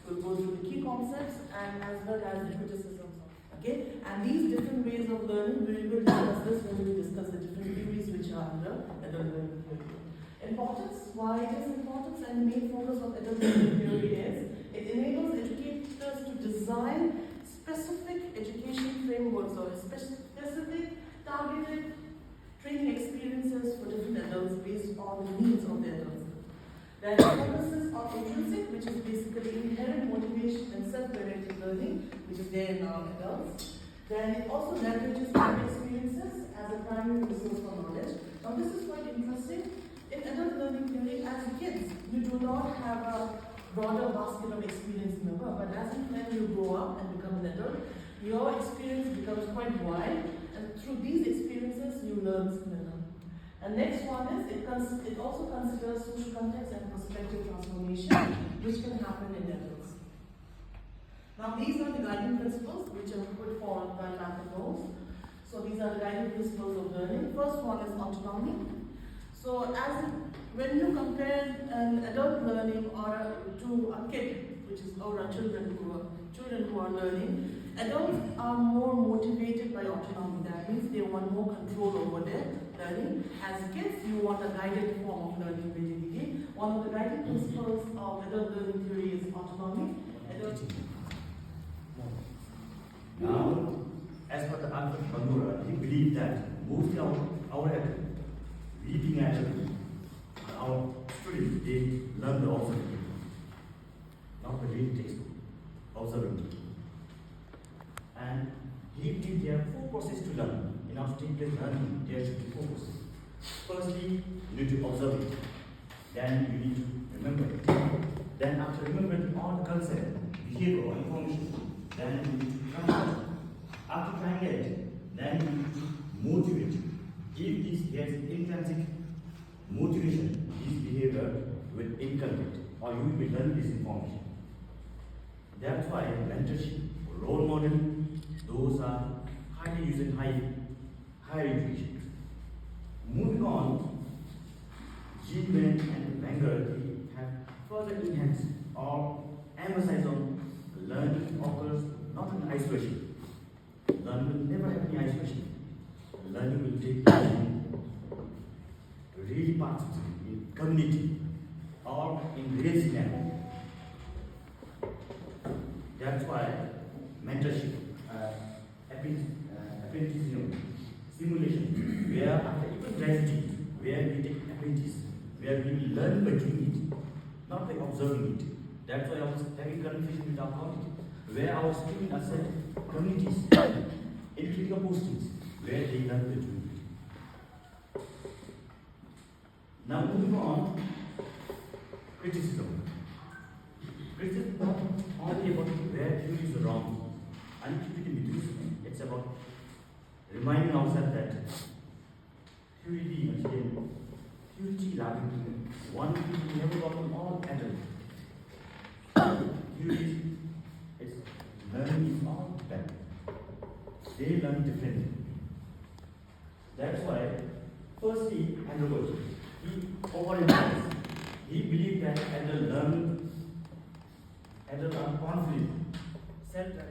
We'll go through the key concepts and as well as the criticisms. Okay? And these different ways of learning, we will discuss this when we discuss the different theories which are under adult learning theory. Importance, why it is importance and the main focus of adult learning theory is it enables educators to design specific education frameworks or specific targeted training experiences for different adults based on the needs of the adults. There are focuses on intrinsic, which is basically inherent motivation and self-directed learning, which is there in our adults. Then it also leverages lived experiences as a primary resource for knowledge. Now this is quite interesting. In adult learning theory, as kids, you do not have a broader basket of experience in the world, but as when you grow up and become an adult, your experience becomes quite wide, and through these experiences, you learn similar. And next one is, it also considers social context and perspective transformation, which can happen in adults. Now these are the guiding principles which are put forward by Matt. So these are the guiding principles of learning. First one is autonomy. So when you compare an adult learning or to a kid, which is our children who are learning, adults are more motivated by autonomy. That means they want more control over their learning. As kids, you want a guided form of learning basically. One of the guiding principles of adult learning theory is autonomy. Now, as per the Alfred Bandura, he believed that mostly our adult, we being adult, our students, they learn the observing, not the reading textbook, observing. And he believed there are four processes to learn. In our state-based learning, there should be four processes. Firstly, you need to observe it. Then you need to remember it. Then after remembering all the concept, behavior or information, then you need to try it. After trying it, then you need to motivate. If there is intrinsic motivation, this behavior will inculcate or you will be learning this information. That's why mentorship, role model, those are highly used in higher education. Moving on, Gilman and Wenger have further enhanced or emphasized on learning occurs not in isolation. Learning will never happen in isolation. Learning will take place in really participate in community or in real scenario. That's why mentorship, apprenticeship, simulation, where after even graduating, where we take apprentice, where we will learn by doing it, not by observing it. That's why I was having conversation with our colleague, where our students are set communities in critical postings, where they learn by doing it. Now moving on, criticism. Criticism is not only about where theory is wrong, and it's about reminding ourselves that theory again, theory loving one thing never got on all adults. Theory is learning is all better. They learn differently. That's why, firstly, andragogy. He overemphasized. He believed that adult learning, adult are confident, self-directed.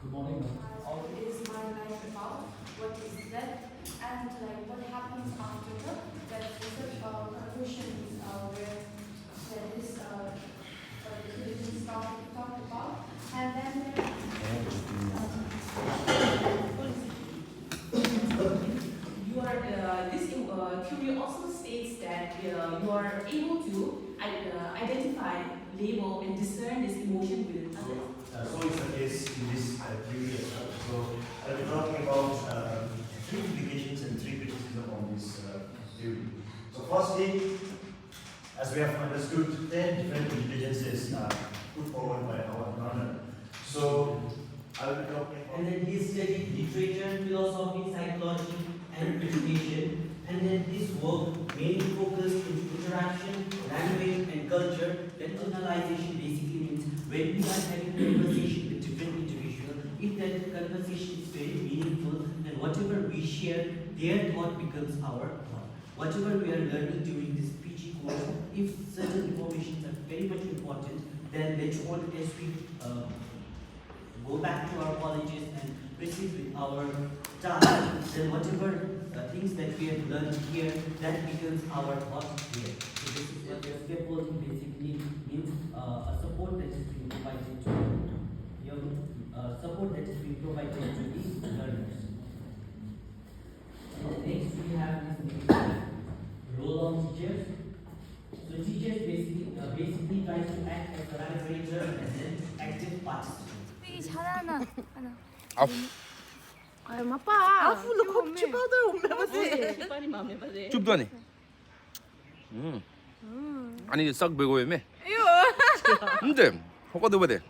Good morning. It is my life about what is that and like what happens after that research conclusion is where there is the talked about, and then you are this theory also states that you are able to identify, label, and discern this emotion within others. So it's the case in this theory as well. So I'll be talking about three implications and three criticisms on this theory. So firstly, as we have understood, 10 different intelligences are put forward by our learner. So I will be talking about. And then he studied literature, philosophy, psychology, and education. And then his work mainly focused on interaction, language, and culture. That generalization basically means when we are having a conversation with different individuals, if that conversation is very meaningful, then whatever we share, their thought becomes our thought. Whatever we are learning during this PG course, if certain information are very much important, then later on as we go back to our colleges and proceed with our task, then whatever things that we have learned here, that becomes our thought here. So this is what the scaffolding basically means, a support that is being provided to support that is being provided to these learners. Next we have this role of teachers. So teachers basically try to act as collaborator and then active participant. 하나. 아우. 아유, 아빠. 춥다니. 아니 싹 배고프네. 근데 호가 더 버대.